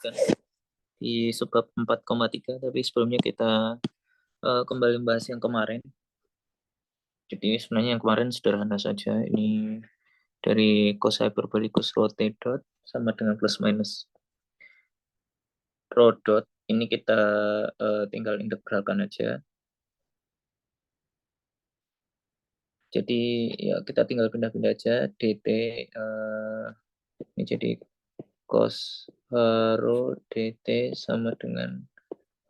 lanjutkan di subbab 4,3, tapi sebelumnya kita kembali membahas yang kemarin. Jadi sebenarnya yang kemarin sederhana saja. Ini dari cos hyperbolicus rho t dot sama dengan plus minus rho dot. Ini kita tinggal integralkan aja. Jadi ya kita tinggal pindah-pindah aja dt ini jadi cos rho dt sama dengan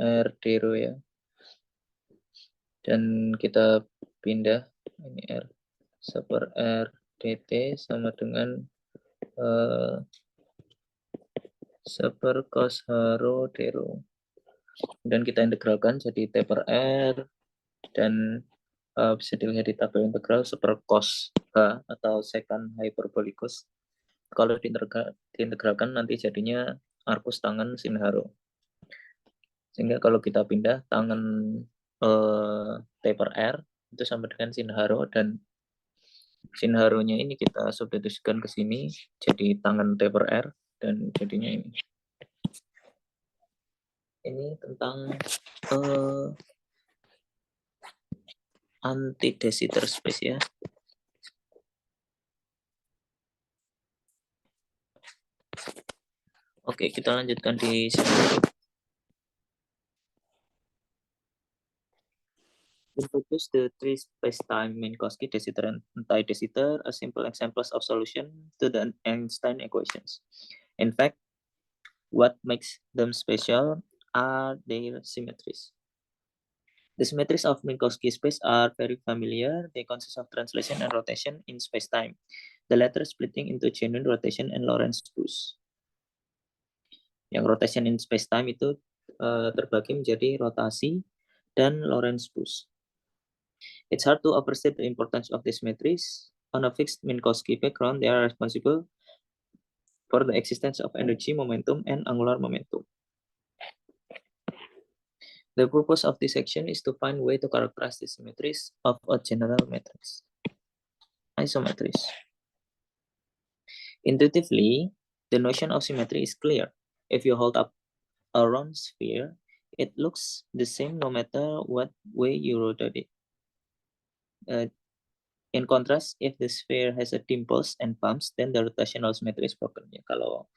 r d rho ya. Dan kita pindah ini r seper r dt sama dengan seper cos rho d rho. Dan kita integralkan jadi t per r dan bisa dilihat di tabel integral seper cos h atau secant hyperbolicus. Kalau diintegralkan nanti jadinya arcus tangen sin h rho. Sehingga kalau kita pindah tangen t per r itu sama dengan sin h rho, dan sin h rho-nya ini kita substitusikan ke sini jadi tangen t per r, dan jadinya ini. Ini tentang anti de Sitter space ya. Oke, kita lanjutkan di sini. Introduce the three space-time Minkowski, de Sitter, and anti-de Sitter, a simple examples of solution to the Einstein equations. In fact, what makes them special are their symmetries. The symmetries of Minkowski space are very familiar. They consist of translation and rotation in space-time, the latter splitting into genuine rotation and Lorentz boost. Yang rotation in space-time itu terbagi menjadi rotasi dan Lorentz boost. It's hard to appreciate the importance of these symmetries. On a fixed Minkowski background, they are responsible for the existence of energy, momentum, and angular momentum. The purpose of this section is to find a way to characterize the symmetries of a general matrix. Isometries. Intuitively, the notion of symmetry is clear. If you hold up a round sphere, it looks the same no matter what way you rotate it. In contrast, if the sphere has a dimples and bumps, then the rotational symmetry is broken. Ya, kalau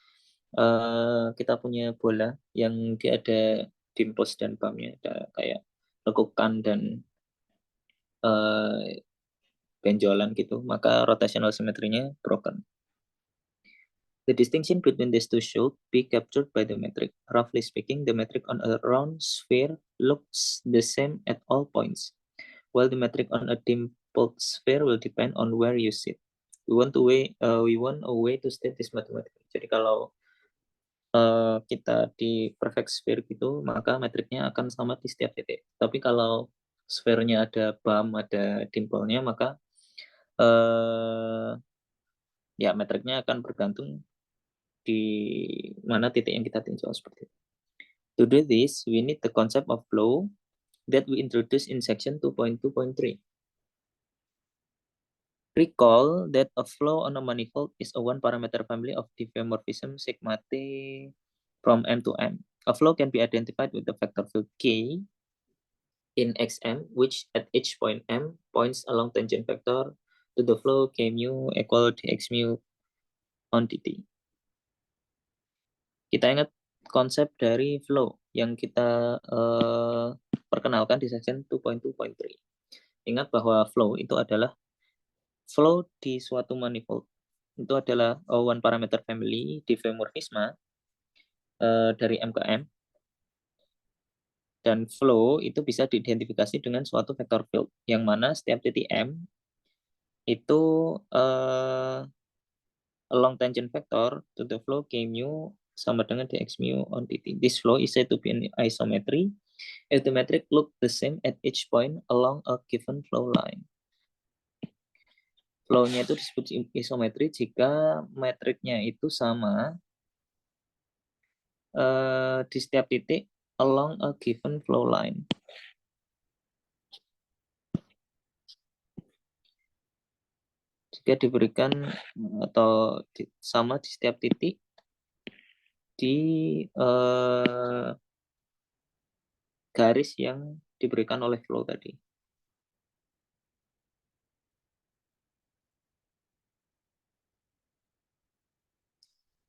kita punya bola yang dia ada dimples dan bumpnya, ada kayak lekukan dan benjolan gitu, maka rotational symmetry-nya broken. The distinction between these two should be captured by the metric. Roughly speaking, the metric on a round sphere looks the same at all points, while the metric on a dimpled sphere will depend on where you sit. We want a way to state this mathematically. Jadi kalau kita di perfect sphere gitu, maka metriknya akan sama di setiap titik. Tapi kalau sfernya ada bump, ada dimple-nya, maka ya metriknya akan bergantung di mana titik yang kita tinjau seperti itu. To do this, we need the concept of flow that we introduced in section 2.2.3. Recall that a flow on a manifold is a one-parameter family of diffeomorphism sigma t from M to M. A flow can be identified with the vector field K in Xm, which at each point M points along tangent vector to the flow K mu equal dx mu on dt. Kita ingat konsep dari flow yang kita perkenalkan di section 2.2.3. Ingat bahwa flow itu adalah flow di suatu manifold. Itu adalah one parameter family diffeomorphisma dari M ke M. Dan flow itu bisa diidentifikasi dengan suatu vector field, yang mana setiap titik M itu along tangent vector to the flow K mu sama dengan dx mu on dt. This flow is said to be an isometry if the metric look the same at each point along a given flow line. Flow-nya itu disebut isometri jika metriknya itu sama di setiap titik along a given flow line. Jika diberikan atau sama di setiap titik di garis yang diberikan oleh flow tadi.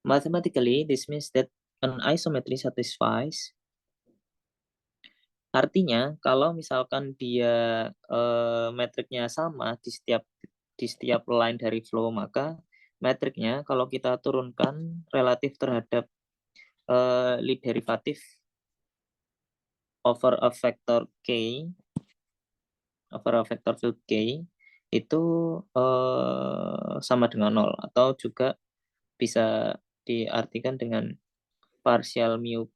Mathematically, this means that an isometry satisfies. Artinya, kalau misalkan dia metriknya sama di setiap line dari flow, maka metriknya kalau kita turunkan relatif terhadap lead derivatif over a vector k, over a vector field k, itu sama dengan 0, atau juga bisa diartikan dengan partial mu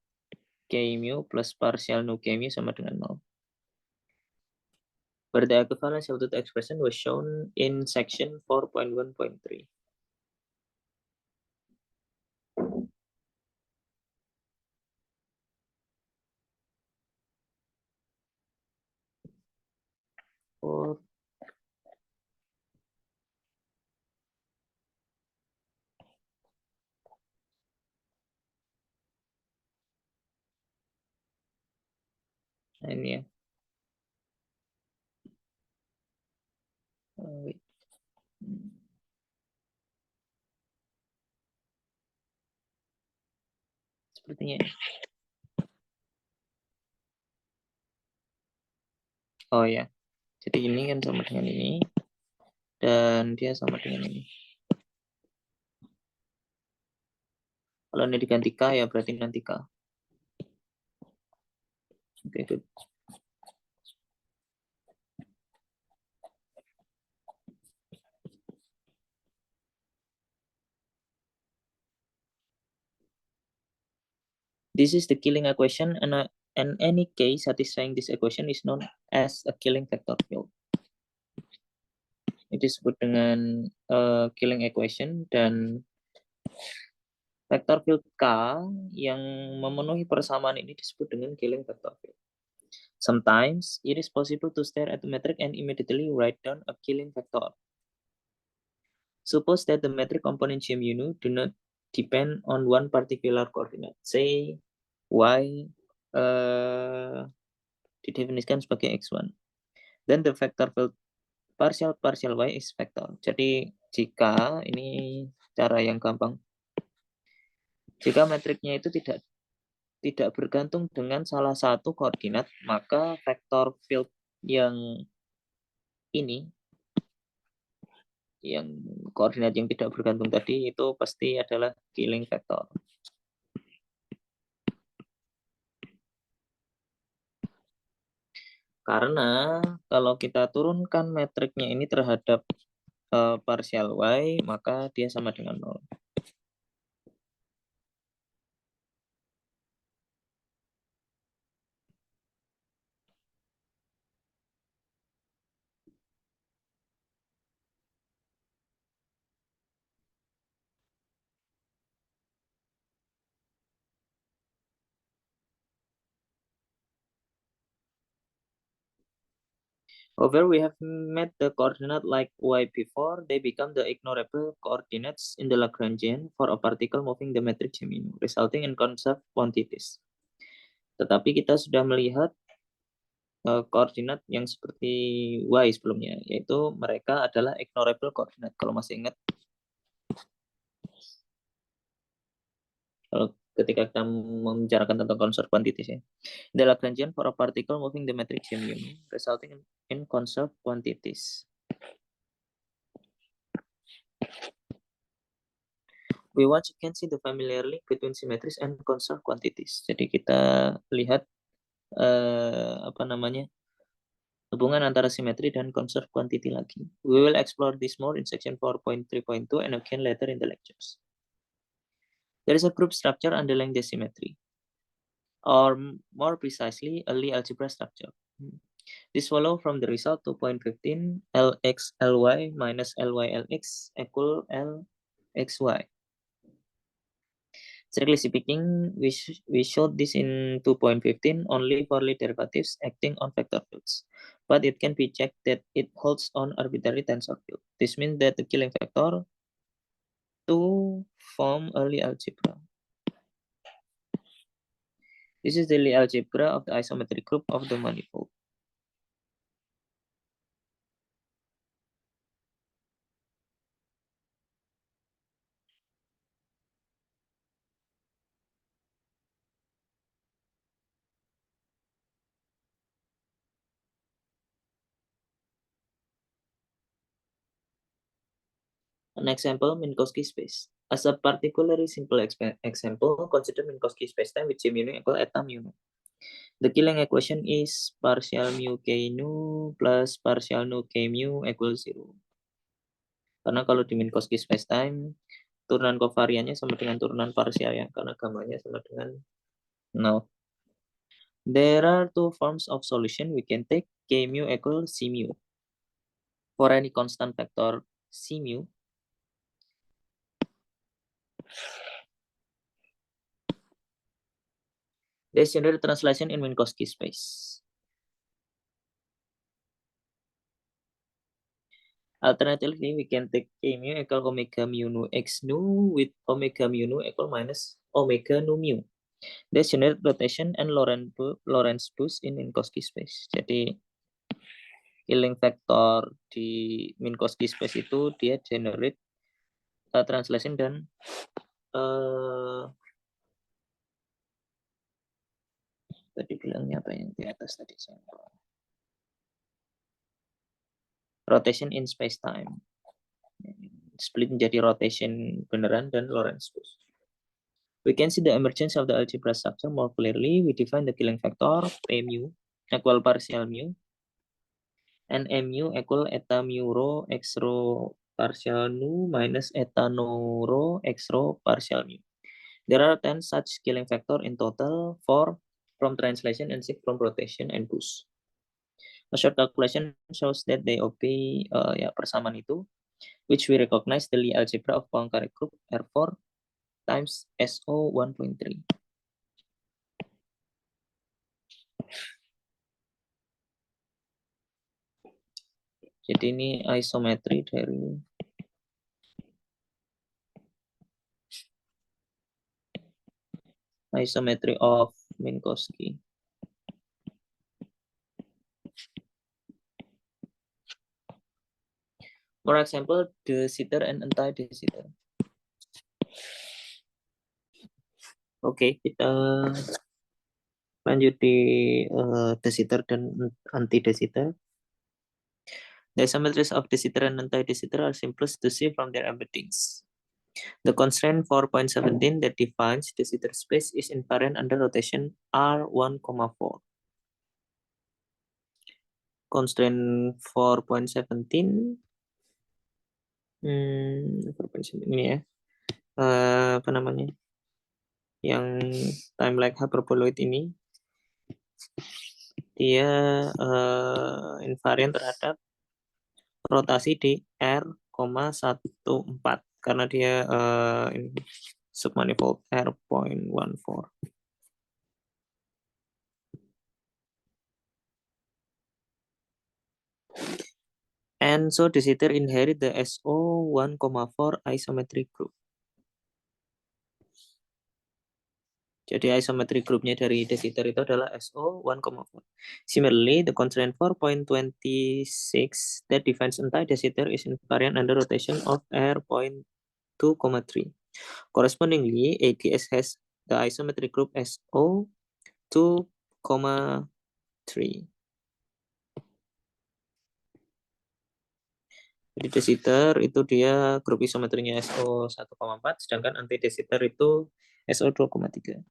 k mu plus partial nu k mu sama dengan 0. Where the equivalence of the expression was shown in section 4.1.3. Oh, ini ya. Wait. Sepertinya ini. Oh ya, jadi ini kan sama dengan ini, dan dia sama dengan ini. Kalau ini diganti K, ya berarti nanti K. Oke, good. This is the Killing equation, and any case satisfying this equation is known as a Killing vector field. Itu disebut dengan Killing equation, dan vector field K yang memenuhi persamaan ini disebut dengan Killing vector field. Sometimes it is possible to stare at the metric and immediately write down a Killing vector. Suppose that the metric component GMU do not depend on one particular coordinate, say y didefinisikan sebagai x1. Then the vector field partial y is vector. Jadi jika ini cara yang gampang, jika metriknya itu tidak bergantung dengan salah satu koordinat, maka vektor field yang ini, yang koordinat yang tidak bergantung tadi, itu pasti adalah Killing vector. Karena kalau kita turunkan metriknya ini terhadap partial y, maka dia sama dengan 0. However, we have met the coordinate like y before, they become the ignorable coordinates in the Lagrangian for a particle moving the matrix Gemini, resulting in conserved quantities. Tetapi kita sudah melihat koordinat yang seperti y sebelumnya, yaitu mereka adalah ignorable coordinate. Kalau masih ingat, kalau ketika kita membicarakan tentang conserved quantities ya. The Lagrangian for a particle moving the matrix Gemini, resulting in conserved quantities. We once again see the familiar link between symmetries and conserved quantities. Jadi kita lihat hubungan antara simetri dan conserved quantity lagi. We will explore this more in section 4.3.2 and again later in the lectures. There is a group structure underlying the symmetry, or more precisely, a Lie algebra structure. This follow from the result 2.15 Lx Ly minus Ly Lx equal Lxy. Strictly speaking, we showed this in 2.15 only for Lie derivatives acting on vector fields, but it can be checked that it holds on arbitrary tensor field. This means that the Killing vector to form a Lie algebra. This is the Lie algebra of the isometric group of the manifold. An example, Minkowski space. As a particularly simple example, consider Minkowski spacetime with J mu nu equal eta mu nu. The killing equation is partial mu k nu plus partial nu k mu equals 0. Karena kalau di Minkowski spacetime, turunan kovariannya sama dengan turunan parsial ya, karena gamanya sama dengan 0. There are two forms of solution. We can take k mu equal c mu. For any constant vector c mu, there's general translation in Minkowski space. Alternatively, we can take k mu equal omega mu nu x nu with omega mu nu equal minus omega nu mu. There's general rotation and Lorentz boost in Minkowski space. Jadi killing factor di Minkowski space itu dia generate translation dan tadi bilangnya apa yang di atas tadi saya rotation in space time, split menjadi rotation beneran dan Lorentz boost. We can see the emergence of the algebra structure more clearly. We define the killing factor P mu equal partial mu and mu equal eta mu rho x rho partial nu minus eta no rho x rho partial mu. There are 10 such killing factor in total, 4 from translation and 6 from rotation and boost. A short calculation shows that they obey persamaan itu, which we recognize the Lie algebra of Poincare group R4 times SO 1.3. Jadi ini isometri dari isometry of Minkowski. For example, de Sitter and anti-de Sitter. Oke, kita lanjut di de Sitter dan anti-de Sitter. The isometries of de Sitter and anti-de Sitter are simplest to see from their embeddings. The constraint 4.17 that defines de Sitter space is invariant under rotation R1,4. Constraint 4.17 ini ya, apa namanya, yang time lag hyperboloid ini dia invariant terhadap rotasi di R,14 karena dia submanifold R.14. And so de Sitter inherit the SO 1,4 isometric group. Jadi isometric groupnya dari de Sitter itu adalah SO 1,4. Similarly, the constraint 4.26 that defines anti-de Sitter is invariant under rotation of R.2,3. Correspondingly, ADS has the isometric group SO 2,3. Jadi de Sitter itu dia grup isometrinya SO 1,4, sedangkan anti-de Sitter itu SO 2,3.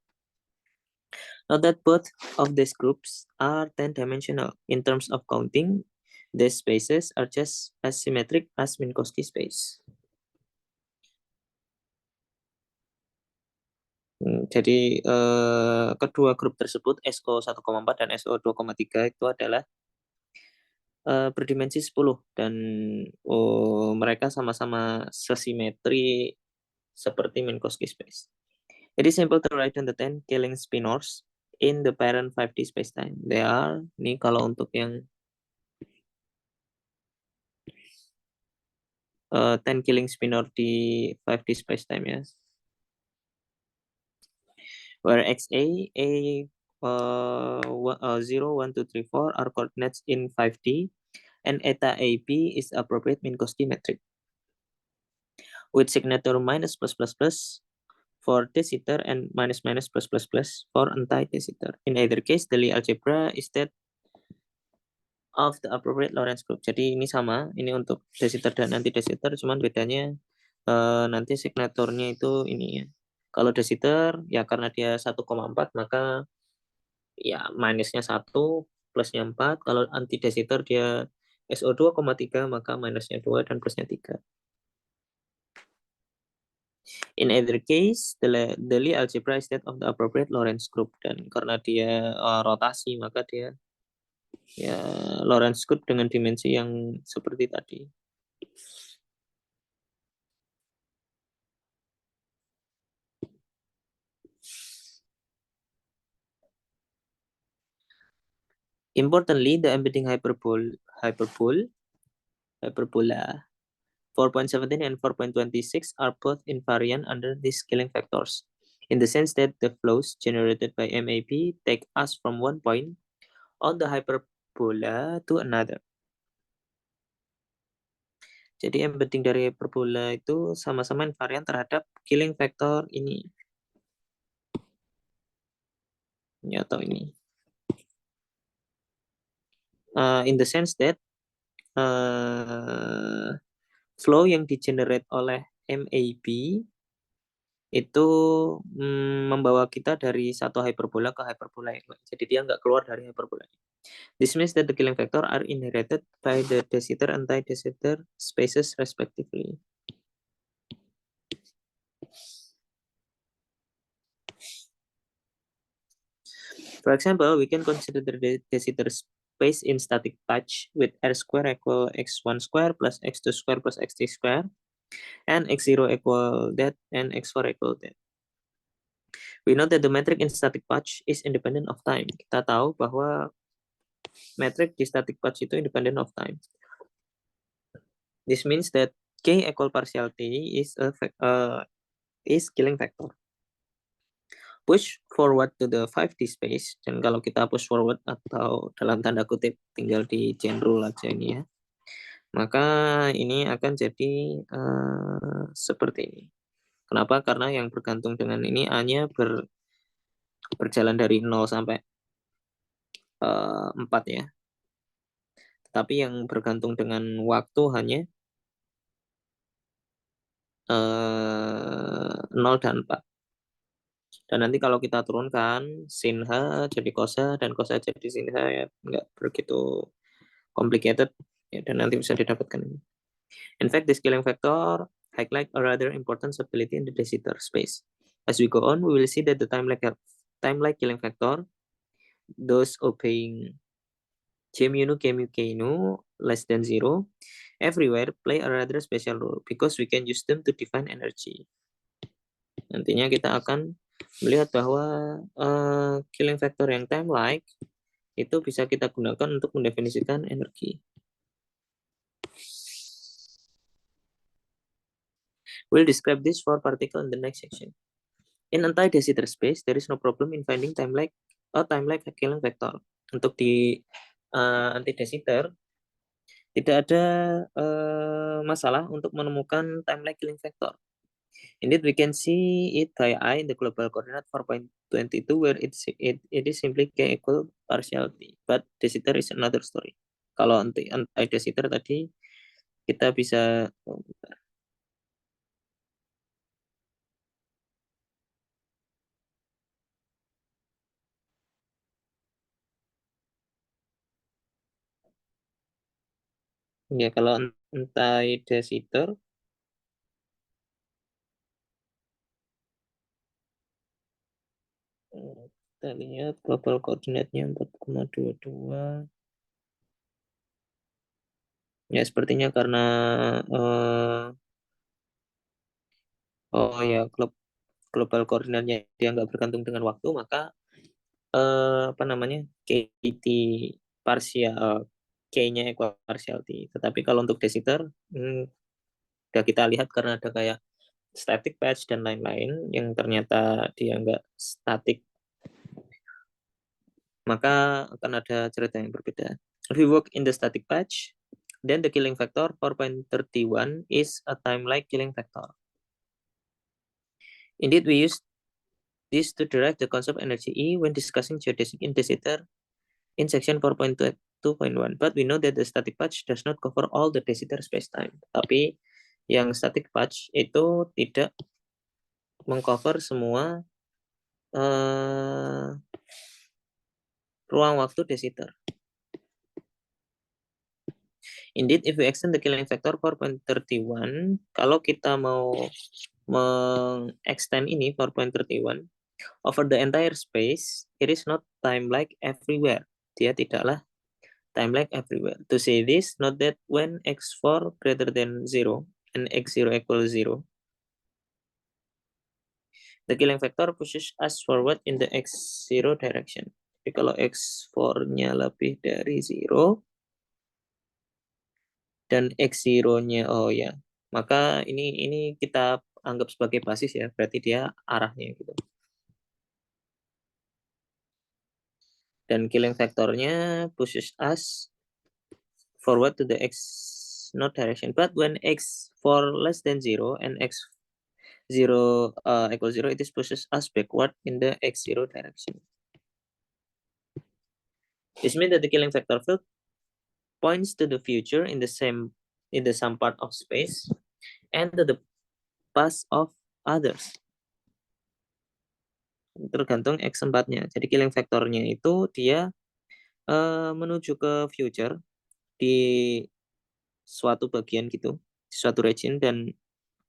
Note that both of these groups are 10-dimensional. In terms of counting, these spaces are just as symmetric as Minkowski space. Jadi kedua grup tersebut SO 1,4 dan SO 2,3 itu adalah berdimensi 10 dan mereka sama-sama sesimetri seperti Minkowski space. It is simple to write down the 10 killing spinors in the parent 5D spacetime. They are, ini kalau untuk yang 10 killing spinor di 5D spacetime ya. Where XA, A 0, 1, 2, 3, 4 are coordinates in 5D, and eta AB is appropriate Minkowski metric with signature minus plus plus plus for de-Sitter and minus minus plus plus plus for anti-de-Sitter. In either case, the Lie algebra is that of the appropriate Lorentz group. Jadi ini sama, ini untuk de-Sitter dan anti-de-Sitter, cuman bedanya nanti signaturnya itu ini ya. Kalau de-Sitter ya karena dia 1,4 maka ya minusnya 1, plusnya 4. Kalau anti-de-Sitter dia SO 2,3 maka minusnya 2 dan plusnya 3. In either case, the Lie algebra is that of the appropriate Lorentz group, dan karena dia rotasi maka dia ya Lorentz group dengan dimensi yang seperti tadi. Importantly, the embedding hyperbola 4.17 and 4.26 are both invariant under these scaling factors, in the sense that the flows generated by MAP take us from one point on the hyperbola to another. Jadi embedding dari hyperbola itu sama-sama invariant terhadap killing factor ini. Ini atau ini. In the sense that flow yang di-generate oleh MAP itu membawa kita dari satu hyperbola ke hyperbola yang lain. Jadi dia nggak keluar dari hyperbola. This means that the killing factor are inherited by the de-Sitter and anti-de-Sitter spaces respectively. For example, we can consider the de-Sitter space in static patch with r square equal x1 square plus x2 square plus x3 square, and x0 equal that and x4 equal that. We know that the metric in static patch is independent of time. Kita tahu bahwa metric di static patch itu independent of time. This means that k equal partial t is killing factor. Push forward to the 5D space, dan kalau kita push forward atau dalam tanda kutip tinggal di chain rule aja ini ya, maka ini akan jadi seperti ini. Kenapa? Karena yang bergantung dengan ini A-nya berjalan dari 0 sampai 4 ya. Tetapi yang bergantung dengan waktu hanya 0 dan 4. Dan nanti kalau kita turunkan sin H jadi cos H dan cos H jadi sin H ya nggak begitu complicated ya, dan nanti bisa didapatkan ini. In fact, the scaling factor highlight a rather important stability in the de-Sitter space. As we go on, we will see that the time-like killing factor, those obeying J mu nu K mu K nu less than 0, everywhere play a rather special role because we can use them to define energy. Nantinya kita akan melihat bahwa killing factor yang time-like itu bisa kita gunakan untuk mendefinisikan energi. We'll describe this for particle in the next section. In anti-de-Sitter space, there is no problem in finding time-like killing factor. Untuk di anti-de-Sitter tidak ada masalah untuk menemukan time-like killing factor. Indeed, we can see it by I in the global coordinate 4.22 where it is simply K equal partial T. But de-Sitter is another story. Kalau anti-de-Sitter tadi kita bisa ya kalau anti-de-Sitter kita lihat global coordinate-nya 4,22. Ya sepertinya karena global koordinatnya dia nggak bergantung dengan waktu, maka KT parsial K-nya equal partial T. Tetapi kalau untuk de-Sitter udah kita lihat karena ada kayak static patch dan lain-lain yang ternyata dia nggak static maka akan ada cerita yang berbeda. If we work in the static patch, then the killing factor 4.31 is a time-like killing factor. Indeed, we use this to derive the concept energy E when discussing geodesic in de Sitter in section 4.2.1. But we know that the static patch does not cover all the de Sitter spacetime. Tapi yang static patch itu tidak mengcover semua ruang waktu de Sitter. Indeed, if we extend the killing factor 4.31, kalau kita mau meng-extend ini 4.31 over the entire space, it is not time-like everywhere. Dia tidaklah time-like everywhere. To say this, note that when x4 greater than 0 and x0 equals 0, the killing factor pushes us forward in the x0 direction. Jadi kalau x4-nya lebih dari 0, dan x0-nya maka ini kita anggap sebagai basis ya, berarti dia arahnya gitu. Dan killing factornya pushes us forward to the x0 direction. But when x4 less than 0 and x0 equals 0, it is pushes us backward in the x0 direction. This means that the killing factor field points to the future in the some part of space and to the past of others. Tergantung x4-nya. Jadi killing factornya itu dia menuju ke future di suatu bagian gitu, di suatu region, dan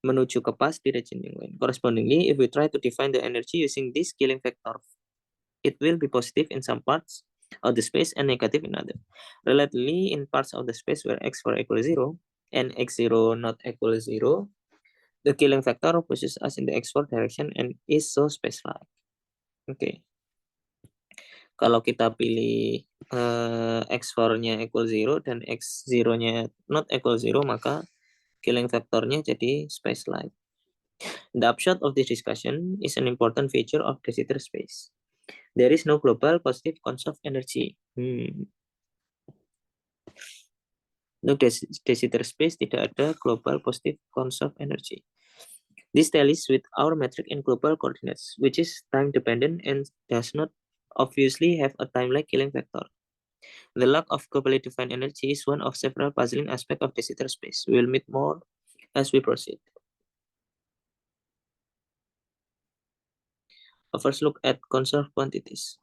menuju ke past di region yang lain. Correspondingly, if we try to define the energy using this killing factor, it will be positive in some parts of the space and negative in other. Relatively, in parts of the space where x4 equals 0 and x0 not equal 0, the killing factor pushes us in the x4 direction and is so space-like. Oke. Kalau kita pilih x4-nya equal 0 dan x0-nya not equal 0, maka killing factornya jadi space-like. The upshot of this discussion is an important feature of de Sitter space. There is no global positive conserved energy. Untuk de Sitter space tidak ada global positive conserved energy. This tallies with our metric in global coordinates, which is time dependent and does not obviously have a time-like killing factor. The lack of globally defined energy is one of several puzzling aspects of de Sitter space. We will meet more as we proceed. A first look at conserved quantities.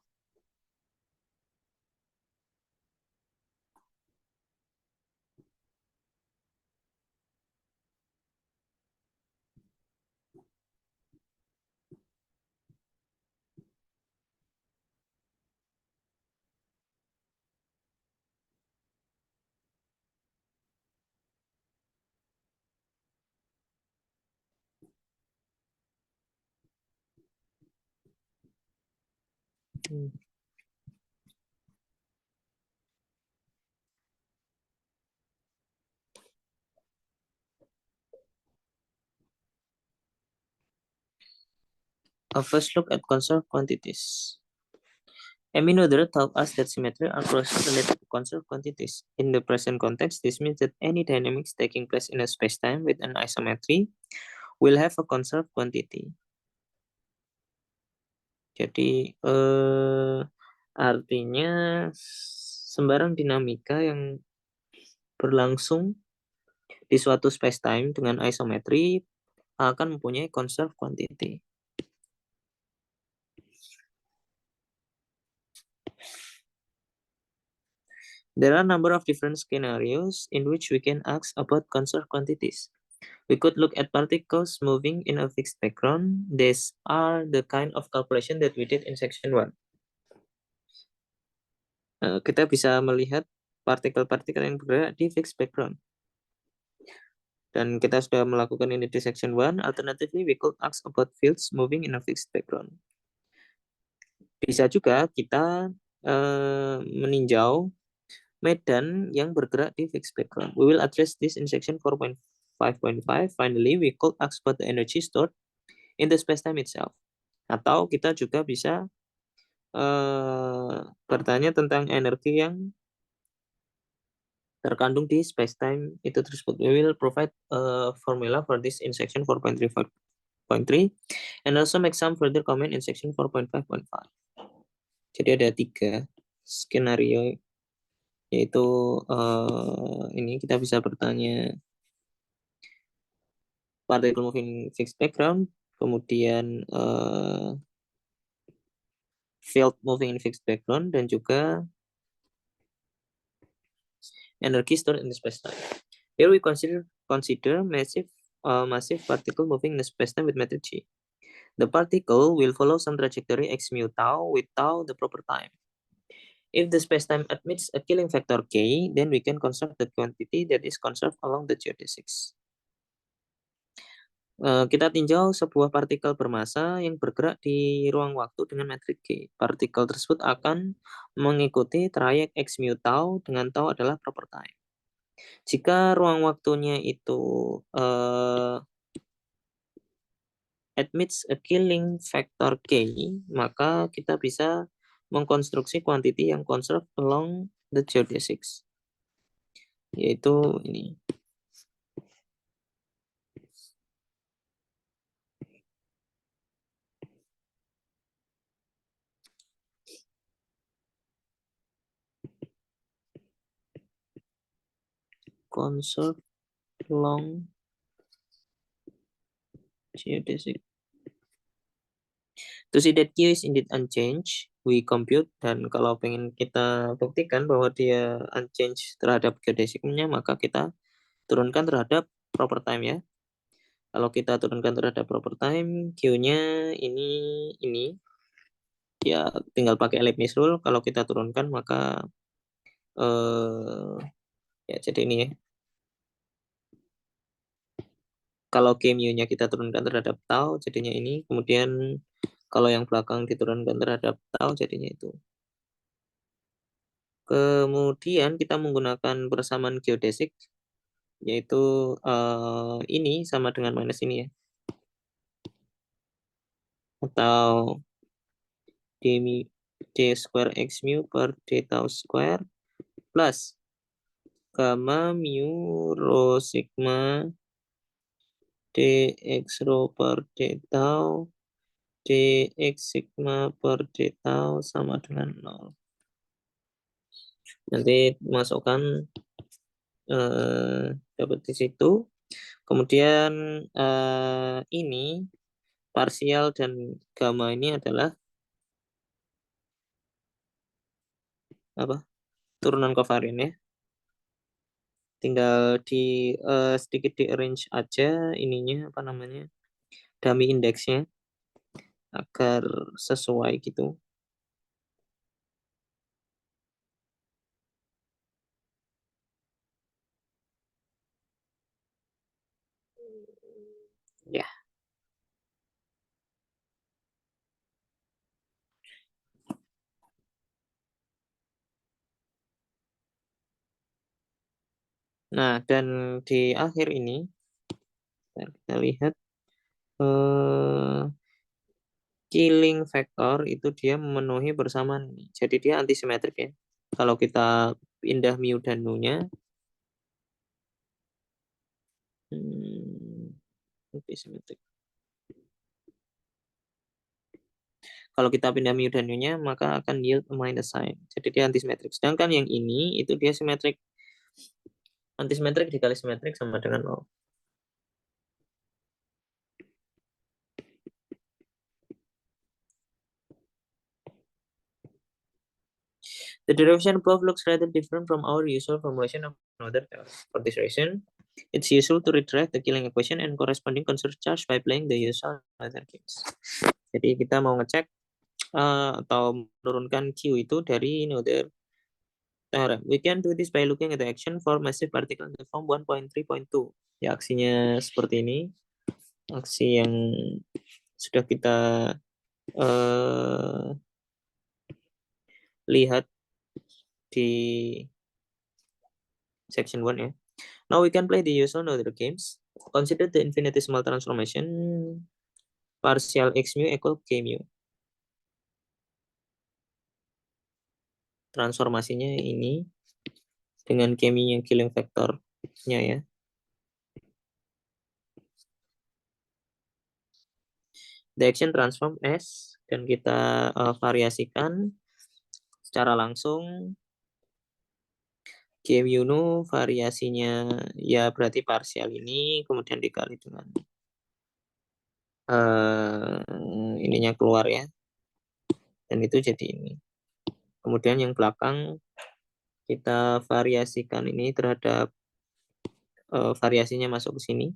A first look at conserved quantities. Aminoder taught us that symmetry are closely related to conserved quantities. In the present context, this means that any dynamics taking place in a spacetime with an isometry will have a conserved quantity. Jadi artinya sembarang dinamika yang berlangsung di suatu spacetime dengan isometri akan mempunyai conserved quantity. There are a number of different scenarios in which we can ask about conserved quantities. We could look at particles moving in a fixed background. These are the kind of calculation that we did in section 1. Kita bisa melihat partikel-partikel yang bergerak di fixed background. Dan kita sudah melakukan ini di section 1. Alternatively, we could ask about fields moving in a fixed background. Bisa juga kita meninjau medan yang bergerak di fixed background. We will address this in section 4.5.5. Finally, we could ask about the energy stored in the spacetime itself. Atau kita juga bisa bertanya tentang energi yang terkandung di spacetime itu tersebut. We will provide a formula for this in section 4.3 and also make some further comment in section 4.5.5. Jadi ada 3 skenario, yaitu ini kita bisa bertanya particle moving fixed background, kemudian field moving in fixed background, dan juga energy stored in the spacetime. Here we consider massive particle moving in the spacetime with method G. The particle will follow some trajectory x mu tau with tau the proper time. If the spacetime admits a killing factor k, then we can construct the quantity that is conserved along the geodesics. Kita tinjau sebuah partikel bermassa yang bergerak di ruang waktu dengan metrik G. Partikel tersebut akan mengikuti trayek x mu tau dengan tau adalah proper time. Jika ruang waktunya itu admits a killing factor K, maka kita bisa mengkonstruksi quantity yang conserved along the geodesics, yaitu ini. Conserved along geodesic. To see that Q is indeed unchanged, we compute, dan kalau pengen kita buktikan bahwa dia unchanged terhadap geodesicnya, maka kita turunkan terhadap proper time ya. Kalau kita turunkan terhadap proper time, Q-nya ini ya tinggal pakai Leibniz rule. Kalau kita turunkan maka ya jadi ini ya. Kalau K mu-nya kita turunkan terhadap tau, jadinya ini. Kemudian kalau yang belakang diturunkan terhadap tau, jadinya itu. Kemudian kita menggunakan persamaan geodesic, yaitu ini sama dengan minus ini ya. Atau d square x mu per d tau square plus gamma mu rho sigma dx rho per d tau dx sigma per d tau sama dengan 0. Nanti masukkan dapat di situ. Kemudian ini parsial dan gamma ini adalah apa? Turunan kovarian ya. Tinggal di sedikit di arrange aja ininya apa namanya? Dummy indeksnya agar sesuai gitu. Ya. Nah, dan di akhir ini kita lihat killing factor itu dia memenuhi bersamaan ini. Jadi dia antisimetrik ya. Kalau kita pindah mu dan nu-nya antisimetrik. Kalau kita pindah mu dan nu-nya maka akan yield a minus sign. Jadi dia antisimetrik. Sedangkan yang ini itu dia simetrik. Antisimetrik dikali simetrik sama dengan 0. The derivation above looks rather different from our usual formulation of another term. For this reason, it's useful to retract the killing equation and corresponding conserved charge by playing the usual other games. Jadi kita mau ngecek atau menurunkan Q itu dari another theorem. We can do this by looking at the action for massive particle in the form 1.3.2. Ya, aksinya seperti ini. Aksi yang sudah kita lihat di section 1 ya. Now we can play the usual other games. Consider the infinitesimal transformation partial x mu equal k mu. transformasinya ini dengan K-mu killing factor-nya ya. The action transform S dan kita variasikan secara langsung. K-mu variasinya ya berarti parsial ini kemudian dikali dengan ininya keluar ya, dan itu jadi ini. Kemudian yang belakang kita variasikan ini terhadap variasinya masuk ke sini.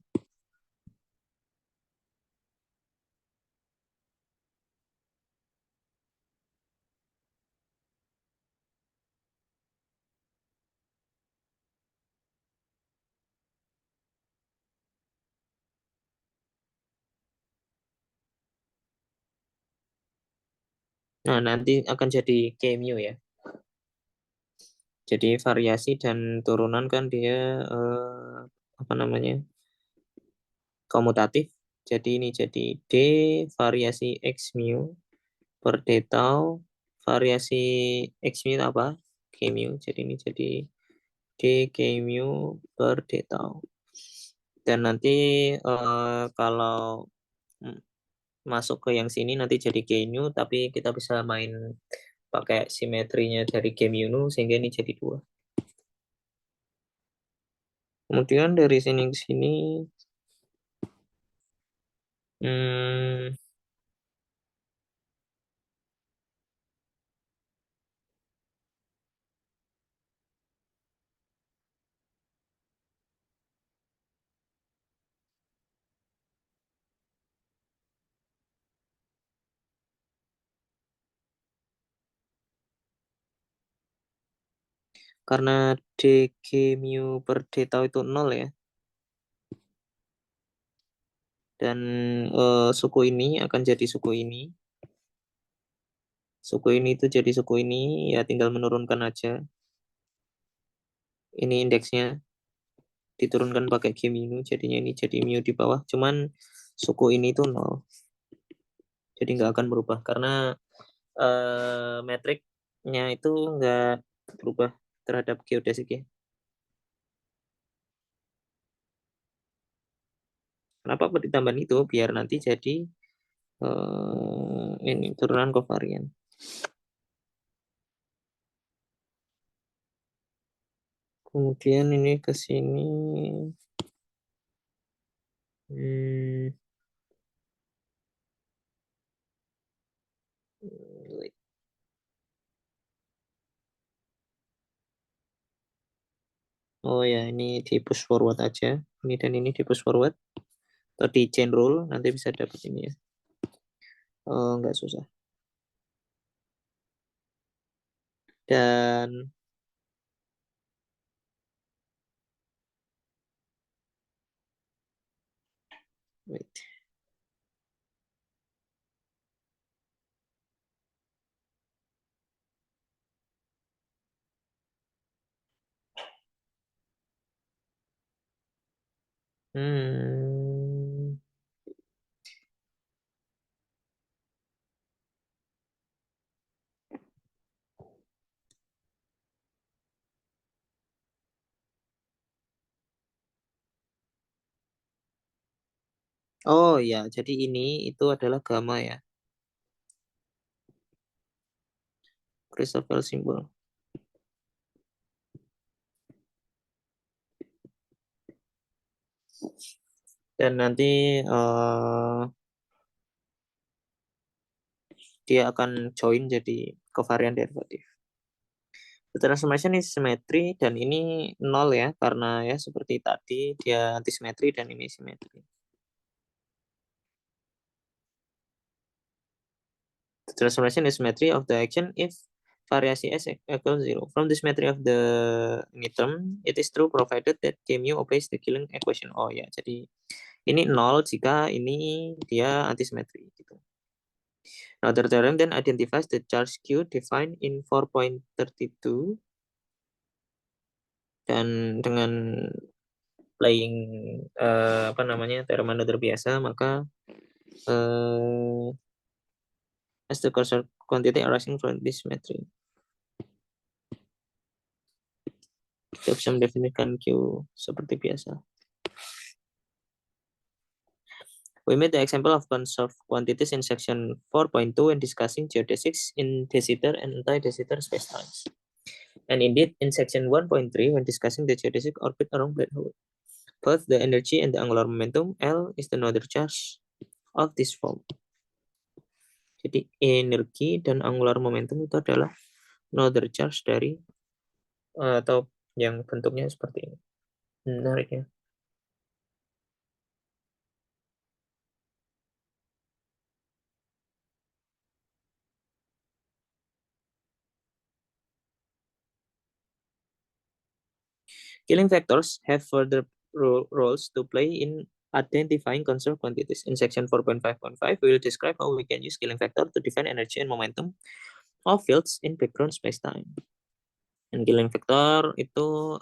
Nah, nanti akan jadi K-mu ya. Jadi variasi dan turunan kan dia apa namanya? Komutatif. Jadi ini jadi D variasi X mu per D tau, variasi X mu apa? K mu. Jadi ini jadi D K mu per D tau. Dan nanti kalau masuk ke yang sini nanti jadi K mu, tapi kita bisa main pakai simetrinya dari K mu sehingga ini jadi 2. Kemudian dari sini ke sini karena dg mu per d tau itu 0 ya, dan suku ini akan jadi suku ini itu jadi suku ini ya, tinggal menurunkan aja ini indeksnya, diturunkan pakai g mu, jadinya ini jadi mu di bawah, cuman suku ini itu 0, jadi nggak akan berubah karena metriknya itu nggak berubah terhadap geodesik ya. Kenapa aku ditambahin itu? Biar nanti jadi ini turunan kovarian. Kemudian ini ke sini. Oh ya, ini di push forward aja. Ini dan ini di push forward. Atau di chain rule, nanti bisa dapat ini ya. Oh, nggak susah. Dan wait. Hmm. Oh ya, jadi ini itu adalah gamma ya. Christoffel symbol. Dan nanti dia akan join jadi covariant derivative. The transformation is symmetry dan ini 0 ya, karena ya seperti tadi dia antisimetri dan ini simetri. The transformation is symmetry of the action if variasi S equals 0. From the symmetry of the term, it is true provided that K mu obeys the killing equation. Oh ya, jadi ini 0 jika ini dia antisimetri gitu. Another theorem then identifies the charge Q defined in 4.32 dan dengan playing apa namanya teorema Noether biasa, maka as the cursor quantity arising from this symmetry. Kita bisa mendefinisikan Q seperti biasa. We made the example of conserved quantities in section 4.2 when discussing geodesics in de Sitter and anti-de Sitter spacetimes. And indeed, in section 1.3, when discussing the geodesic orbit around black hole, both the energy and the angular momentum, L is the nodal charge of this form. Jadi energi dan angular momentum itu adalah nodal charge dari atau yang bentuknya seperti ini. Menarik ya. Killing factors have further roles to play in identifying conserved quantities. In section 4.5.5, we will describe how we can use killing factor to define energy and momentum of fields in background spacetime. Dan killing factor itu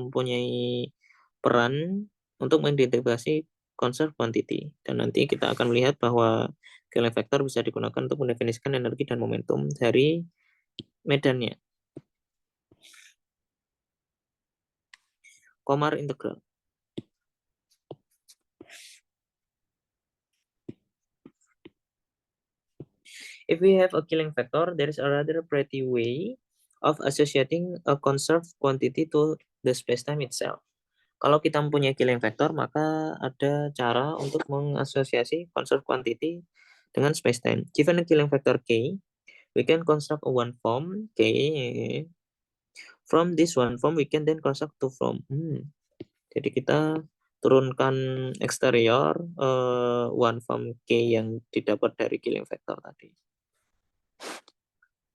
mempunyai peran untuk mengidentifikasi conserved quantity. Dan nanti kita akan melihat bahwa killing factor bisa digunakan untuk mendefinisikan energi dan momentum dari medannya. Komar integral. If we have a killing factor, there is a rather pretty way of associating a conserved quantity to the spacetime itself. Kalau kita mempunyai killing factor, maka ada cara untuk mengasosiasi conserved quantity dengan spacetime. Given a killing factor K, we can construct a one form K. From this one form, we can then construct two form. Jadi kita turunkan eksterior one form K yang didapat dari killing factor tadi.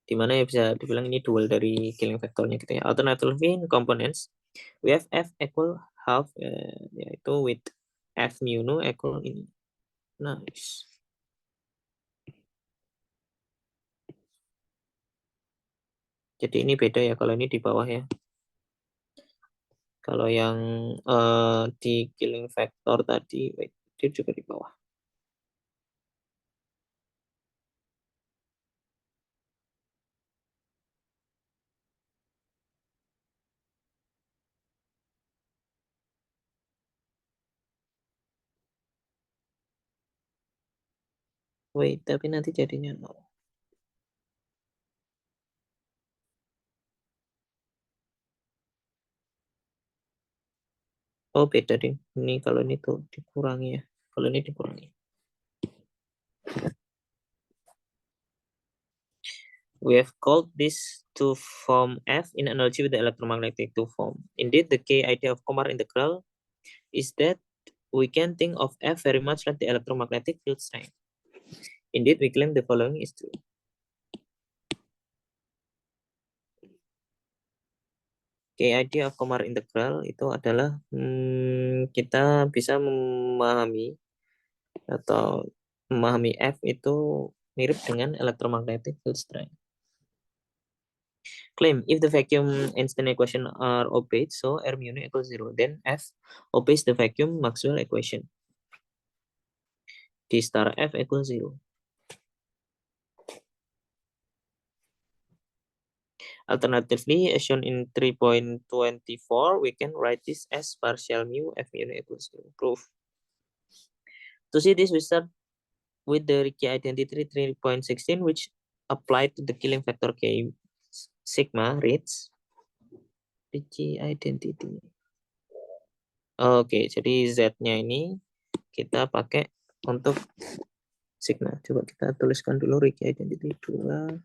Dimana ya bisa dibilang ini dual dari killing factornya gitu ya. Alternatively in components, we have F equal half, yaitu with F mu nu equal ini. Nice. Jadi ini beda ya, kalau ini di bawah ya. Kalau yang di killing factor tadi, wait, dia juga di bawah. Wait, tapi nanti jadinya 0. Oh, beda deh. Ini kalau ini tuh dikurangi ya. Kalau ini dikurangi. We have called this two form F in analogy with the electromagnetic two form. Indeed, the key idea of Komar integral is that we can think of F very much like the electromagnetic field strength. Indeed, we claim the following is true. Key idea of Komar integral itu adalah kita bisa memahami atau memahami F itu mirip dengan electromagnetic field strength. Claim if the vacuum Einstein equation are obeyed, so R mu nu equals 0, then F obeys the vacuum Maxwell equation. D star F equals 0. Alternatively, as shown in 3.24, we can write this as partial mu F mu nu equals 0. Proof. To see this, we start with the Ricci identity 3.16, which applied to the killing factor K sigma reads Ricci identity. Oke, jadi Z-nya ini kita pakai untuk sigma. Coba kita tuliskan dulu Ricci identity 2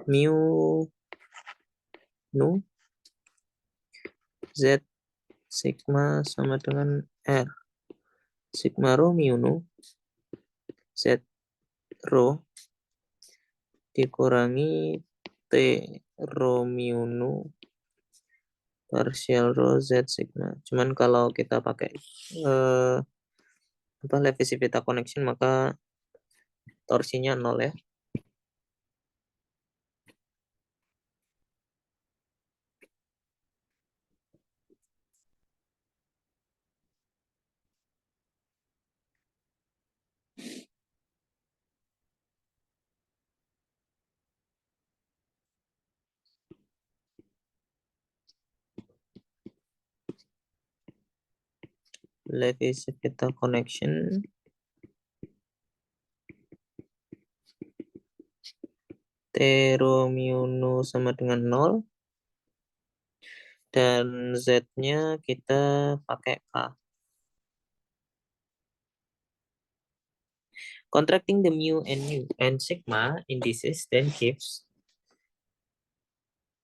mu nu Z sigma sama dengan R. Sigma rho mu nu Z rho dikurangi T rho mu nu partial rho Z sigma. Cuman kalau kita pakai Levi-Civita connection, maka torsinya 0 ya. Levi-Civita connection. T rho mu nu sama dengan 0. Dan Z-nya kita pakai K. Contracting the mu and sigma indices then gives,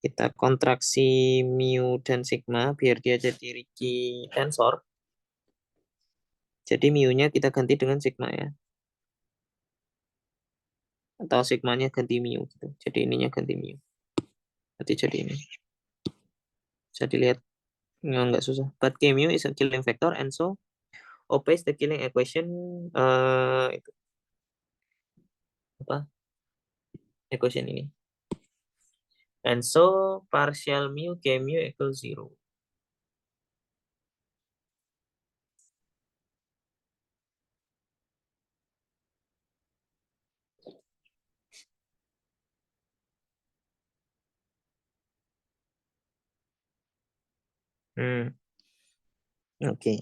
kita kontraksi mu dan sigma biar dia jadi Ricci tensor. Jadi mu-nya kita ganti dengan sigma ya. Atau sigmanya ganti mu gitu. Jadi ininya ganti mu. Nanti jadi ini. Bisa dilihat. Nggak susah. But K mu is a killing vector and so obeys the killing equation. Itu apa? Equation ini. And so partial mu K mu equals 0. Oke.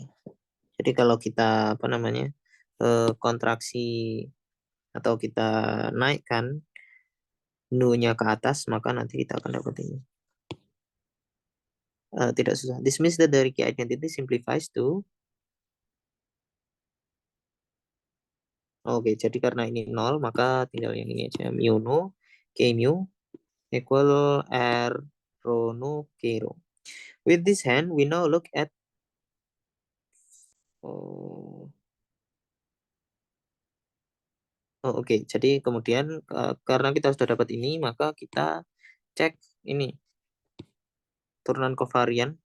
Jadi kalau kita apa namanya kontraksi atau kita naikkan nu-nya ke atas, maka nanti kita akan dapat ini. Tidak susah. This means that the Ricci identity simplifies to. Oke, jadi karena ini 0, maka tinggal yang ini aja. Mu nu, K mu, equal R rho nu, K rho. With this hand, we now look at oke. Jadi kemudian karena kita sudah dapat ini, maka kita cek ini turunan kovarian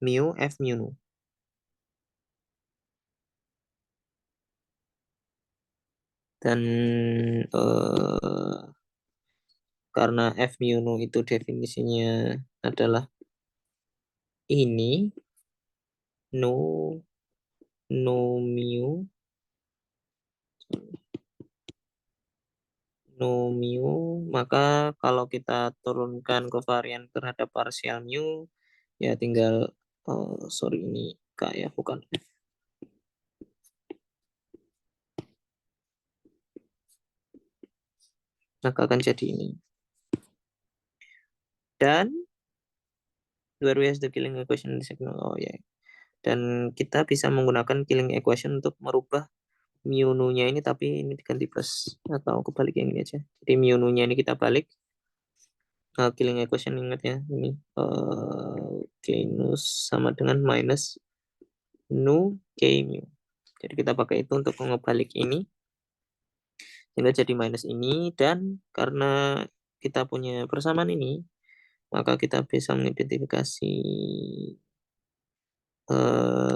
mu F mu nu. Dan karena F mu nu itu definisinya adalah ini nu mu maka kalau kita turunkan kovarian terhadap partial mu ya tinggal sorry ini kayak bukan F. Maka akan jadi ini. Dan where we has the killing equation in the signal. Oh ya. Yeah. Dan kita bisa menggunakan killing equation untuk merubah mu nu-nya ini, tapi ini diganti plus atau kebalik yang ini aja. Jadi mu nu-nya ini kita balik. Killing equation ingat ya, ini sinus sama dengan minus nu K mu. Jadi kita pakai itu untuk mengebalik ini. Sehingga jadi minus ini, dan karena kita punya persamaan ini, maka kita bisa mengidentifikasi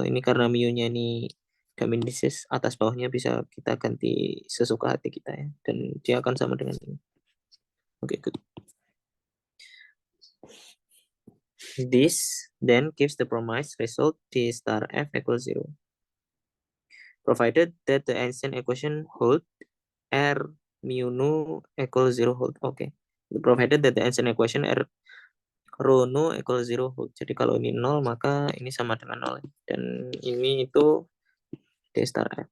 ini karena mu-nya ini indices atas bawahnya bisa kita ganti sesuka hati kita ya, dan dia akan sama dengan ini. Oke, good. This then gives the promised result D star F equals 0. Provided that the Einstein equation hold, R mu nu equals 0 hold. Oke. Provided that the Einstein equation R rho nu equals 0 hold. Jadi kalau ini 0 maka ini sama dengan 0. Dan ini itu D star F.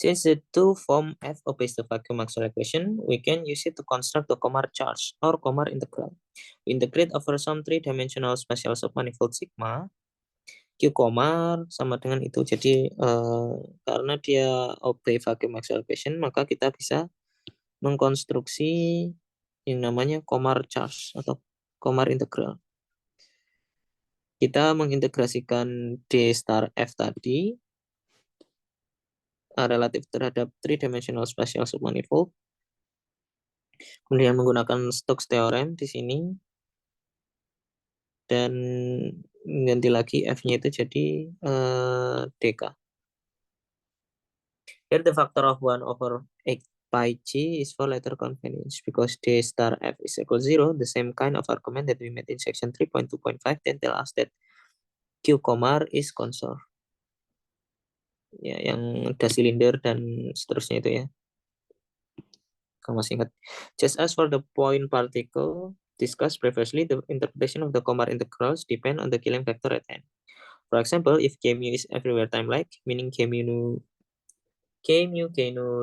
Since the two form F obeys the vacuum Maxwell equation, we can use it to construct the Komar charge or Komar integral. We integrate over some three-dimensional spatial submanifold sigma. Q Komar sama dengan itu. Jadi karena dia obey vacuum Maxwell equation, maka kita bisa mengkonstruksi yang namanya Komar charge atau Komar integral. Kita mengintegrasikan D star F tadi relatif terhadap three-dimensional spatial submanifold. Kemudian menggunakan Stokes theorem di sini. Dan ganti lagi F-nya itu jadi DK. Here the factor of 1 over 8 pi g is for letter convenience because d star f is equal 0. The same kind of argument that we made in section 3.2.5 then tell us that Q comma is consort. Ya, yang ada silinder dan seterusnya itu ya. Kamu masih ingat? Just as for the point particle discussed previously, the interpretation of the Komar integrals depend on the Killing factor at hand. For example, if k mu is everywhere time-like, meaning k mu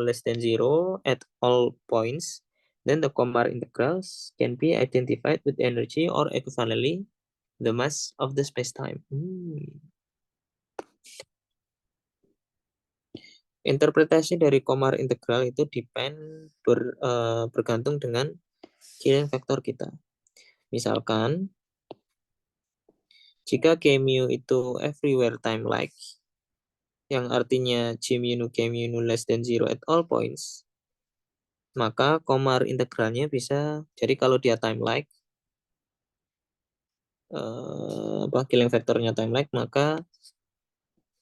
less than 0 at all points, then the Komar integrals can be identified with energy or equivalently the mass of the spacetime. Interpretasi dari Komar integral itu bergantung dengan Killing factor kita. Misalkan, jika k mu itu everywhere time-like, yang artinya G mu K mu less than 0 at all points, maka Komar integralnya bisa, jadi kalau dia time-like, Killing factornya time-like, maka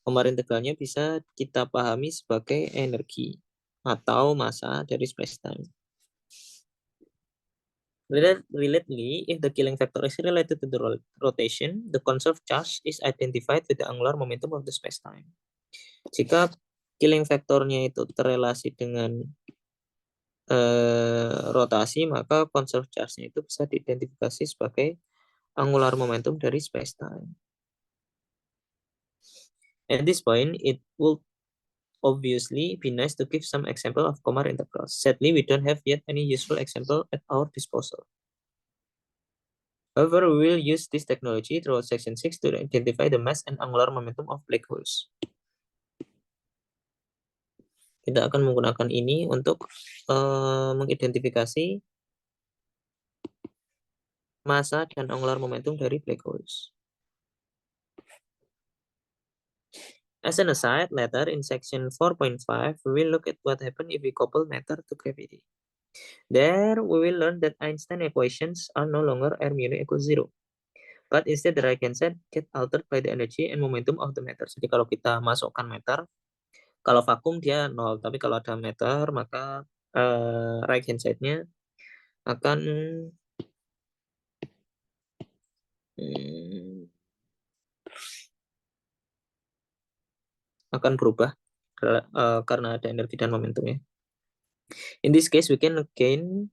Komar integralnya bisa kita pahami sebagai energi atau massa dari spacetime. Relatedly, if the Killing factor is related to the rotation, the conserved charge is identified with the angular momentum of the spacetime. Jika Killing factornya itu terrelasi dengan rotasi, maka conserved charge-nya itu bisa diidentifikasi sebagai angular momentum dari spacetime. At this point, it will obviously be nice to give some example of Komar integrals. Sadly, we don't have yet any useful example at our disposal. However, we will use this technology throughout section 6 to identify the mass and angular momentum of black holes. Kita akan menggunakan ini untuk mengidentifikasi massa dan angular momentum dari black holes. As an aside, later in section 4.5, we will look at what happens if we couple matter to gravity. There, we will learn that Einstein equations are no longer R mu equals 0. But instead, the right-hand side get altered by the energy and momentum of the matter. Jadi kalau kita masukkan matter, kalau vakum dia 0. Tapi kalau ada matter, maka right-hand side-nya akan berubah karena ada energi dan momentumnya. In this case, we can again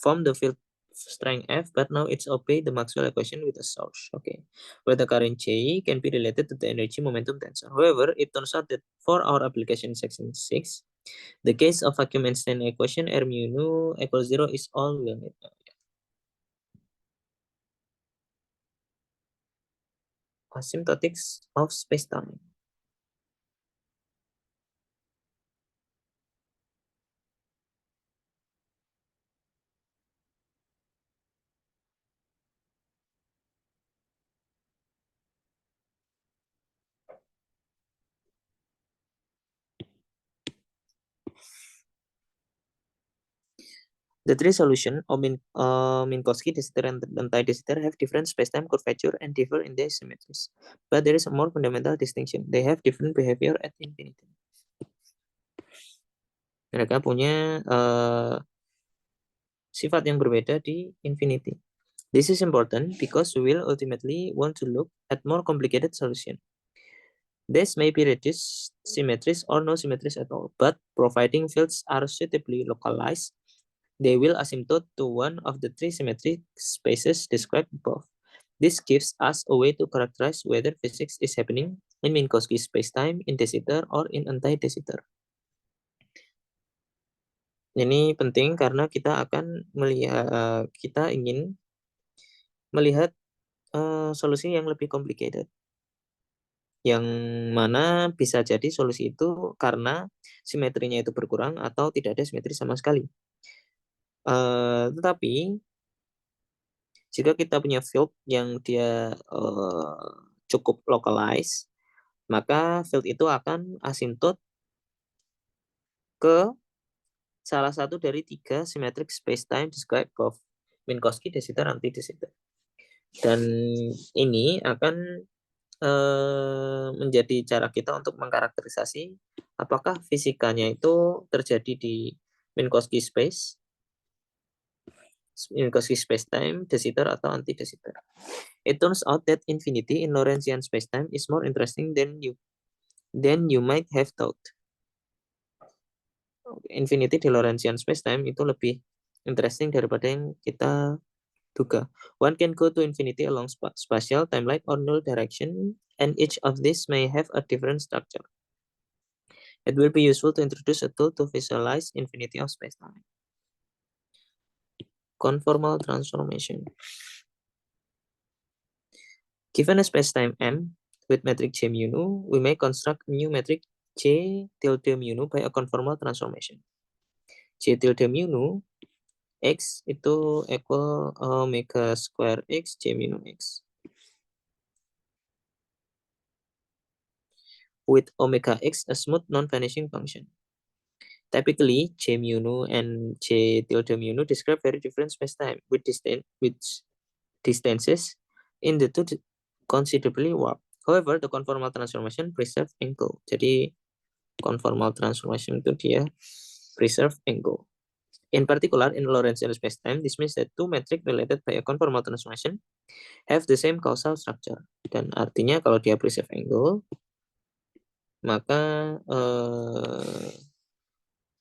form the field strength F, but now it's obey the Maxwell equation with a source. Okay, where the current J can be related to the energy momentum tensor. However, it turns out that for our application section 6, the case of vacuum Einstein equation R mu nu equals 0 is all we need. Asymptotics of spacetime. The three solutions of Minkowski, de Sitter, and de Sitter have different spacetime curvature and differ in their symmetries. But there is a more fundamental distinction. They have different behavior at infinity. Mereka punya sifat yang berbeda di infinity. This is important because we will ultimately want to look at more complicated solution. This may be reduced symmetries or no symmetries at all, but providing fields are suitably localized, they will asymptote to one of the three symmetric spaces described above. This gives us a way to characterize whether physics is happening in Minkowski spacetime, in de Sitter, or in anti-de Sitter. Ini penting karena kita akan melihat, kita ingin melihat solusi yang lebih complicated. Yang mana bisa jadi solusi itu karena simetrinya itu berkurang atau tidak ada simetri sama sekali. Tetapi jika kita punya field yang dia cukup localized, maka field itu akan asymptote ke salah satu dari tiga symmetric spacetime described above. Minkowski, de Sitter, anti de Sitter. Dan ini akan menjadi cara kita untuk mengkarakterisasi apakah fisikanya itu terjadi di Minkowski space, Minkowski spacetime, de Sitter atau anti de Sitter. It turns out that infinity in Lorentzian spacetime is more interesting than you might have thought. Infinity di Lorentzian spacetime itu lebih interesting daripada yang kita duga. One can go to infinity along spatial, timelike, or null direction, and each of these may have a different structure. It will be useful to introduce a tool to visualize infinity of spacetime. Conformal transformation. Given a spacetime M with metric J mu nu, we may construct a new metric J tilde mu nu by a conformal transformation. J tilde mu nu X itu equal omega square X J mu nu X. With omega X a smooth non-vanishing function. Typically, J mu nu and J tilde mu nu describe very different spacetime with distances in the two considerably warped. However, the conformal transformation preserve angle. Jadi conformal transformation itu dia preserve angle. In particular, in Lorentzian spacetime, this means that two metric related by a conformal transformation have the same causal structure. Dan artinya kalau dia preserve angle, maka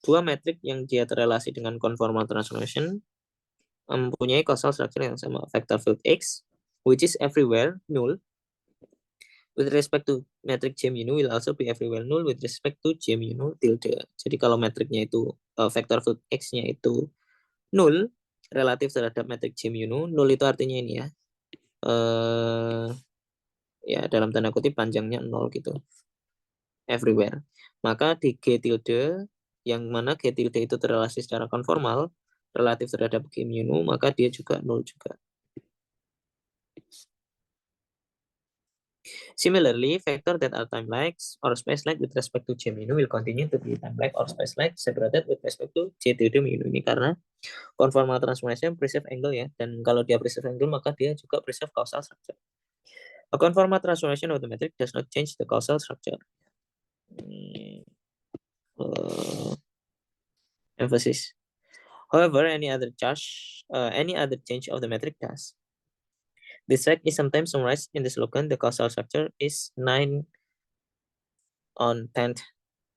dua metrik yang dia terrelasi dengan conformal transformation mempunyai causal structure yang sama. Vector field X, which is everywhere null, with respect to metric J mu nu will also be everywhere null with respect to J mu nu tilde. Jadi kalau metriknya itu vector field X-nya itu null relatif terhadap metrik J mu nu, null itu artinya ini ya. Ya dalam tanda kutip panjangnya 0 gitu. Everywhere. Maka di G tilde yang mana G tilde itu terrelasi secara konformal relatif terhadap G mu nu, maka dia juga null juga. Similarly, vector that are time-like or space-like with respect to J mu nu will continue to be time-like or space-like separated with respect to J tilde mu nu. Ini karena conformal transformation preserve angle ya, dan kalau dia preserve angle maka dia juga preserve causal structure. A conformal transformation of the metric does not change the causal structure. Emphasis. However, any other change of the metric does. This fact is sometimes summarized in the slogan, the causal structure is 9 on 10th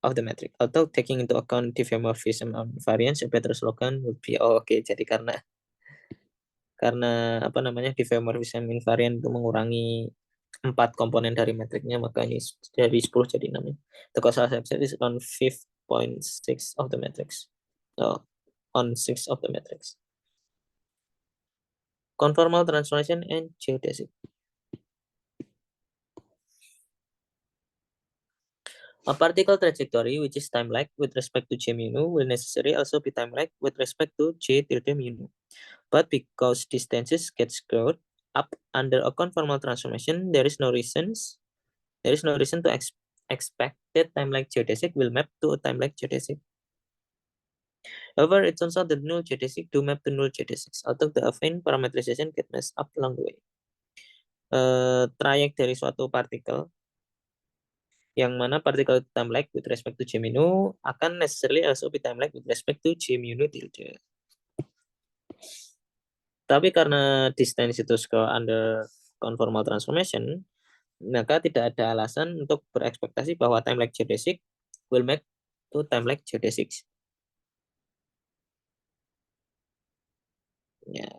of the metric. Although taking into account diffeomorphism on variance, a better slogan would be, jadi karena apa namanya diffeomorphism invariant itu mengurangi 4 komponen dari metriknya, maka ini dari 10 jadi 6. The causal structure is on 5.6 of the matrix. On 6 of the matrix. Conformal transformation and geodesic. A particle trajectory which is time-like with respect to J mu nu will necessarily also be time-like with respect to J tilde mu nu. But because distances get screwed up under a conformal transformation, there is no reason to expect that time-like geodesic will map to a time-like geodesic. However, it turns out that null geodesic do map to null geodesics, although the affine parametrization get messed up along the way. Trayek dari suatu partikel yang mana partikel time-like with respect to J mu nu akan necessarily also be time-like with respect to J mu nu tilde. Tapi karena distance itu scale under conformal transformation, maka tidak ada alasan untuk berekspektasi bahwa time-like geodesic will map to time-like geodesics. Ya.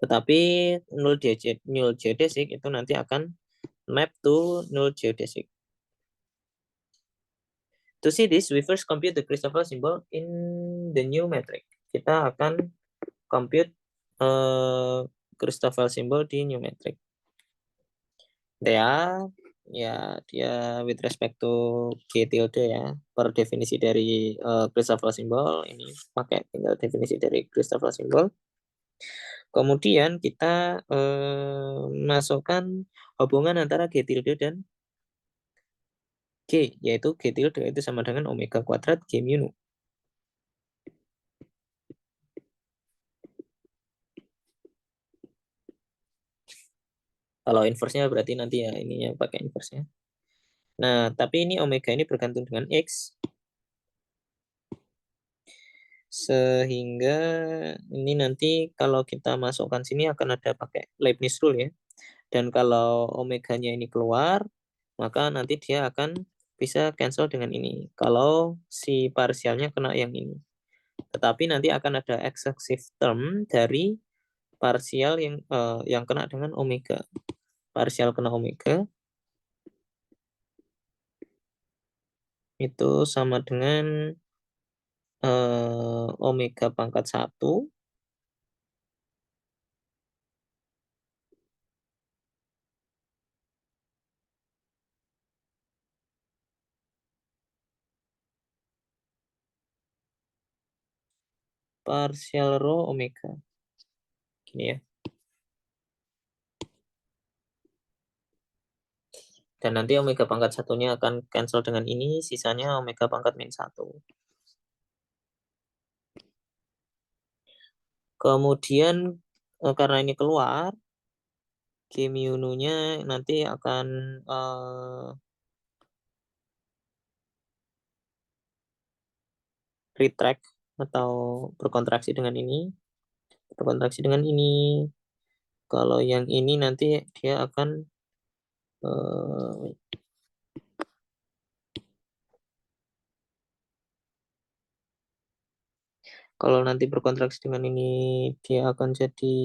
Tetapi null geodesic itu nanti akan map to null geodesic. To see this, we first compute the Christoffel symbol in the new metric. Kita akan compute Christoffel symbol di new metric. Dia with respect to G tilde ya, per definisi dari Christoffel symbol ini pakai tinggal definisi dari Christoffel symbol. Kemudian kita masukkan hubungan antara G tilde dan G, yaitu G tilde itu sama dengan omega kuadrat G mu nu. Kalau inverse-nya berarti nanti ya ininya pakai inverse-nya. Nah, tapi ini omega ini bergantung dengan X. Sehingga ini nanti kalau kita masukkan sini akan ada pakai Leibniz rule ya. Dan kalau omeganya ini keluar, maka nanti dia akan bisa cancel dengan ini. Kalau si parsialnya kena yang ini. Tetapi nanti akan ada excessive term dari parsial yang kena dengan omega. Parsial kena omega itu sama dengan omega pangkat 1 parsial rho omega. Gini ya. Dan nanti omega pangkat 1-nya akan cancel dengan ini, sisanya omega pangkat min 1. Kemudian karena ini keluar, G mu nu-nya nanti akan retract atau berkontraksi dengan ini. Berkontraksi dengan ini. Kalau yang ini nanti dia akan kalau nanti berkontraksi dengan ini dia akan jadi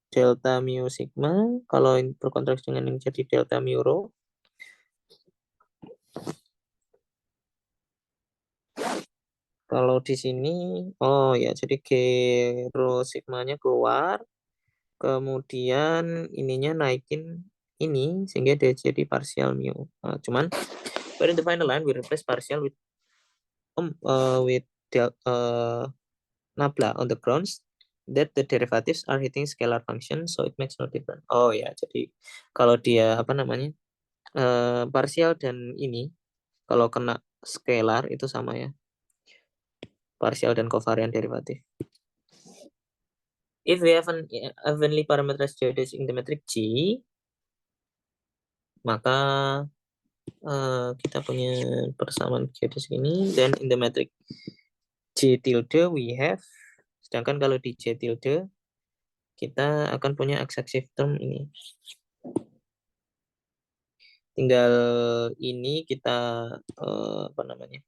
delta mu sigma. Kalau berkontraksi dengan ini jadi delta mu rho. Kalau di sini, oh ya, jadi G rho sigmanya keluar, kemudian ininya naikin ini, sehingga dia jadi partial mu. Cuman, but in the final line, we replace partial with nabla on the grounds that the derivatives are hitting scalar function, so it makes no difference. Oh ya, jadi kalau dia apa namanya parsial dan ini, kalau kena scalar itu sama ya. Parsial dan covariant derivatif. If we have an evenly parameterized geodesic in the metric G, maka kita punya persamaan geodesic ini, dan in the metric J tilde we have, sedangkan kalau di J tilde kita akan punya excessive term ini. Tinggal ini kita apa namanya?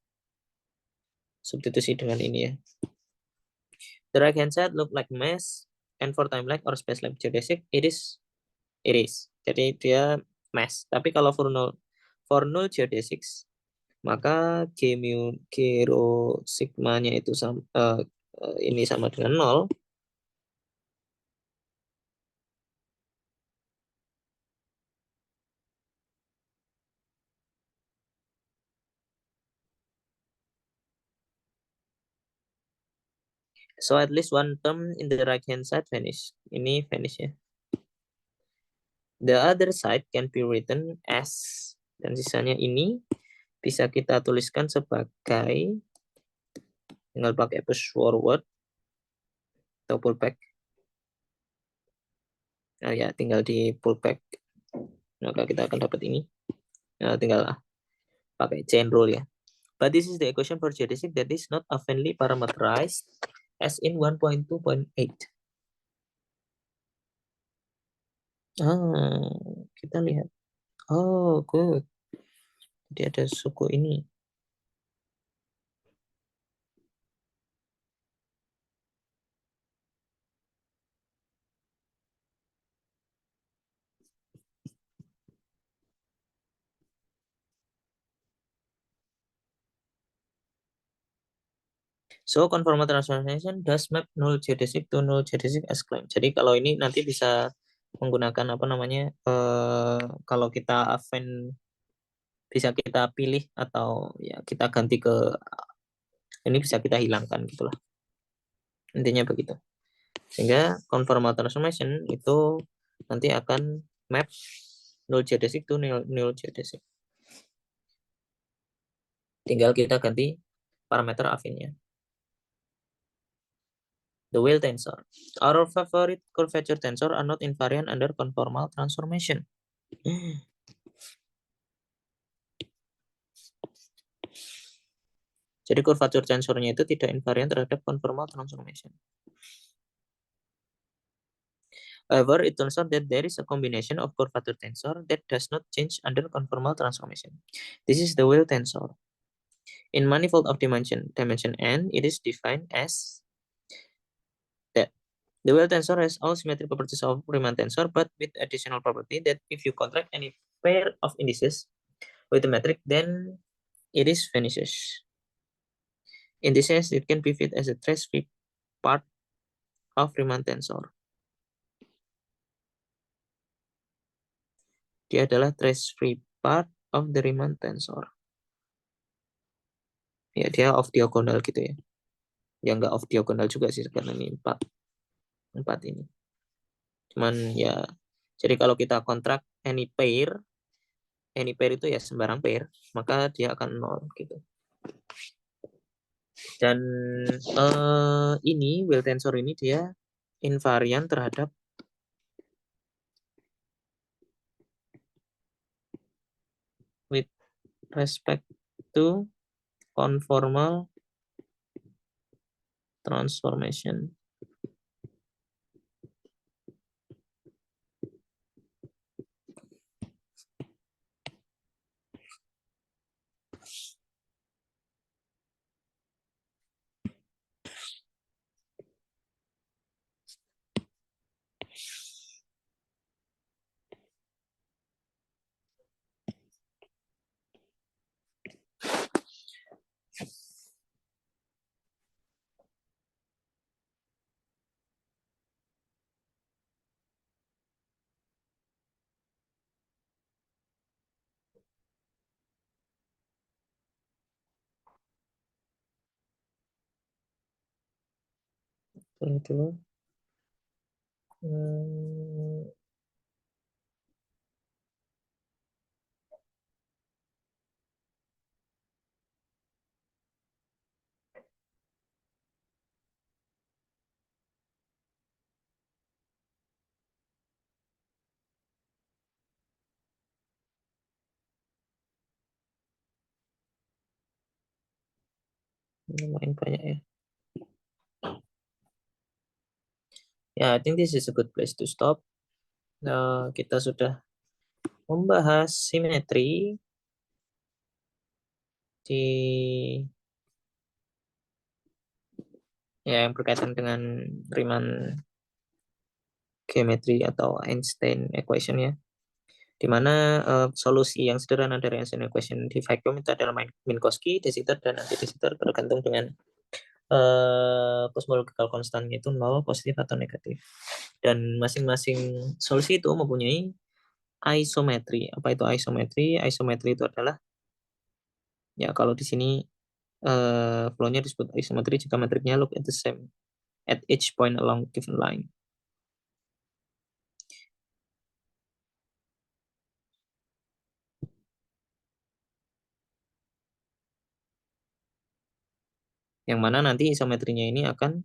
Substitusi dengan ini ya. The right hand side look like mesh, and for time like or space like geodesic, it is. Jadi dia mesh. Tapi kalau for null geodesics, maka G rho sigmanya itu ini sama dengan 0. So at least one term in the right hand side vanish. Ini vanish ya. The other side can be written as, dan sisanya ini bisa kita tuliskan sebagai, tinggal pakai push forward atau pullback. Nah ya, tinggal di pullback, maka kita akan dapat ini. Nah, tinggal pakai chain rule ya. But this is the equation for geodesic that is not evenly parameterized as in 1.2.8. Kita lihat. Oh, good. Jadi ada suku ini. So, conformal transformation does map null geodesic to null geodesic as claimed. Jadi kalau ini nanti bisa menggunakan apa namanya? Kalau kita aven bisa kita pilih atau ya kita ganti ke ini, bisa kita hilangkan gitulah. Intinya begitu. Sehingga conformal transformation itu nanti akan map null geodesic to null geodesic. Tinggal kita ganti parameter affinnya. The Weyl tensor. Our favorite curvature tensor are not invariant under conformal transformation. Jadi curvature tensornya itu tidak invariant terhadap conformal transformation. However, it turns out that there is a combination of curvature tensor that does not change under conformal transformation. This is the Weyl tensor. In manifold of dimension n, it is defined as that the Weyl tensor has all symmetric properties of Riemann tensor, but with additional property that if you contract any pair of indices with the metric, then it is vanishes. In this sense, it can be fit as a trace-free part of Riemann tensor. Dia adalah trace-free part of the Riemann tensor. Ya, dia off diagonal gitu ya. Ya nggak off diagonal juga sih, karena ini 4 ini. Cuman ya, jadi kalau kita kontrak any pair itu ya sembarang pair, maka dia akan 0 gitu. Dan ini Weyl tensor ini dia invariant terhadap with respect to conformal transformation. Dulu. Lumayan banyak ya. Ya, I think this is a good place to stop. Kita sudah membahas simetri di ya yang berkaitan dengan Riemann geometri atau Einstein equation ya, di mana solusi yang sederhana dari Einstein equation di vacuum itu adalah Minkowski, de Sitter, dan anti de Sitter tergantung dengan cosmological constantnya itu 0, positif atau negatif. Dan masing-masing solusi itu mempunyai isometri. Apa itu isometri? Isometri itu adalah ya kalau di sini flow-nya disebut isometri jika metriknya look at the same at each point along given line. Yang mana nanti isometrinya ini akan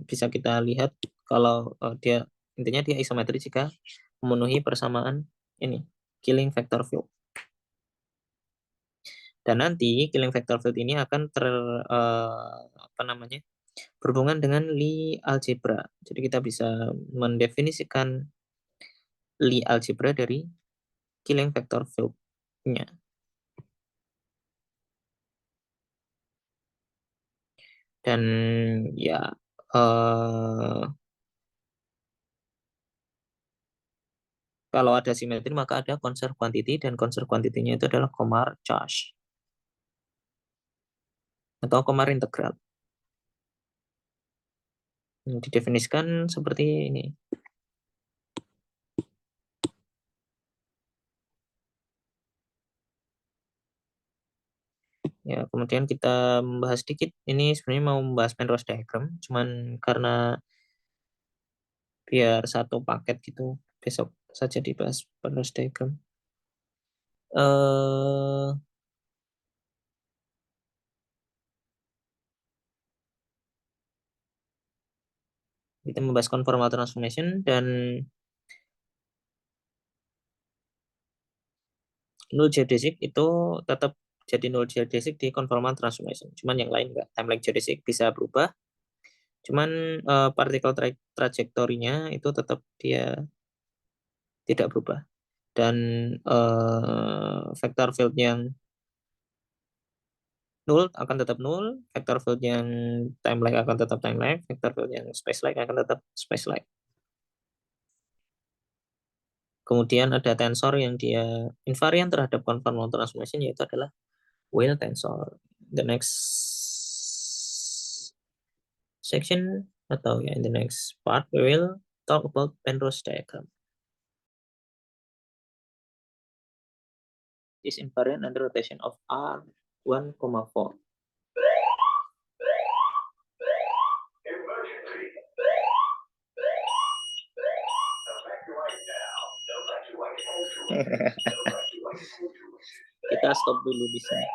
bisa kita lihat kalau dia intinya dia isometri jika memenuhi persamaan ini Killing vector field. Dan nanti Killing vector field ini akan berhubungan dengan Lie algebra. Jadi kita bisa mendefinisikan Lie algebra dari Killing vector field-nya. Dan ya kalau ada simetri maka ada conserved quantity, dan conserved quantity-nya itu adalah Komar charge atau Komar integral. Didefinisikan seperti ini. Ya, kemudian kita membahas sedikit, ini sebenarnya mau membahas Penrose diagram, cuman karena biar satu paket gitu besok saja dibahas Penrose diagram. Kita membahas conformal transformation dan null geodesic itu tetap jadi null geodesic di conformal transformation. Cuman yang lain enggak. Timeline geodesic bisa berubah. Cuman particle trajektorinya itu tetap dia tidak berubah. Dan vector field yang null akan tetap null, vector field yang time lag akan tetap time lag, vector field yang space lag akan tetap space lag. Kemudian ada tensor yang dia invariant terhadap conformal transformation, yaitu adalah Weyl tensor. The next section atau ya in the next part we will talk about Penrose diagram. Is invariant under rotation of R 1,4. Kita stop dulu di sini.